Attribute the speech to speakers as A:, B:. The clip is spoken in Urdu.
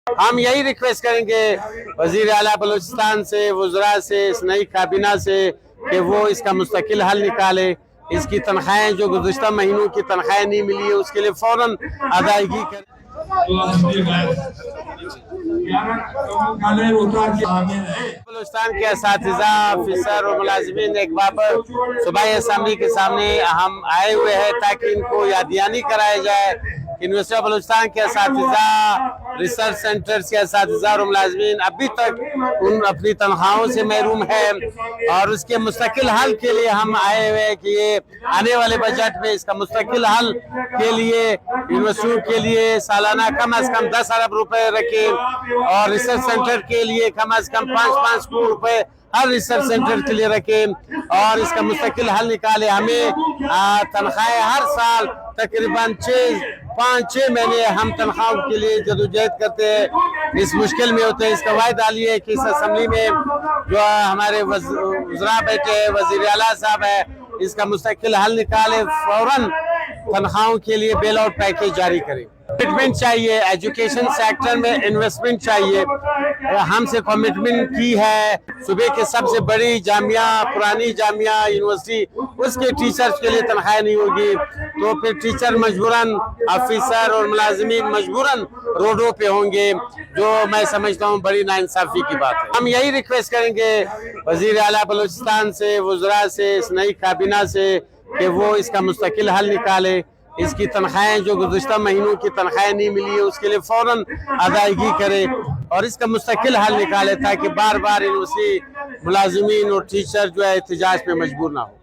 A: ہم یہی ریکویسٹ کریں گے وزیر اعلیٰ بلوچستان سے، وزراء سے، اس نئی کابینہ سے کہ وہ اس کا مستقل حل نکالے. اس کی تنخواہیں جو گزشتہ مہینوں کی تنخواہیں نہیں ملی ہے اس کے لیے فوراً ادائیگی کرے. بلوچستان کے اساتذہ، افسر اور ملازمین ایک بار صوبائی اسمبلی کے سامنے ہم آئے ہوئے ہیں تاکہ ان کو یاددہانی کرایا جائے. یونیورسٹی آف بلوچستان کے اساتذہ، ریسرچ سینٹرز کے اساتذہ اور ملازمین ابھی تک اپنی تنخواہوں سے محروم ہے، اور اس کے مستقل حل کے لیے ہم آئے ہوئے ہیں کہ یہ آنے والے بجٹ میں اس کا مستقل حل کے لیے یونیورسٹیوں کے لیے سالانہ کم از کم 10 ارب روپے رکھیں، اور ریسرچ سینٹر کے لیے کم از کم 5 کروڑ روپے ہر ریسرچ سینٹر کے لیے رکھیں، اور اس کا مستقل حل نکالے. ہمیں تنخواہیں ہر سال تقریباً 5-6 مہینے ہم تنخواہوں کے لیے جدوجہد کرتے ہیں، اس مشکل میں ہوتے ہیں. اس کا واحد حل یہ ہے کہ اس اسمبلی میں جو ہمارے وزراء بیٹھے ہیں، وزیر اعلیٰ صاحب ہے، اس کا مستقل حل نکالے، فوراً تنخواہوں کے لیے بیل آؤٹ پیکیج جاری کریں. کمٹمنٹ چاہیے، ایجوکیشن سیکٹر میں انویسٹمنٹ چاہیے. ہم سے کمٹمنٹ کی ہے صوبے کے سب سے بڑی جامعہ، پرانی جامعہ یونیورسٹی، اس کے ٹیچرز کے لیے تنخواہ نہیں ہوگی تو پھر ٹیچر مجبوراً، افسر اور ملازمین مجبوراً روڈوں پہ ہوں گے، جو میں سمجھتا ہوں بڑی ناانصافی کی بات ہے. ہم یہی ریکویسٹ کریں گے وزیر اعلیٰ بلوچستان سے، وزراء سے، اس نئی کابینہ سے کہ وہ اس کا مستقل حل نکالے. اس کی تنخواہیں جو گزشتہ مہینوں کی تنخواہیں نہیں ملی ہے اس کے لیے فوراً ادائیگی کرے، اور اس کا مستقل حل نکالے تاکہ بار بار یونیورسٹی ملازمین اور ٹیچر جو ہے احتجاج پہ مجبور نہ ہو.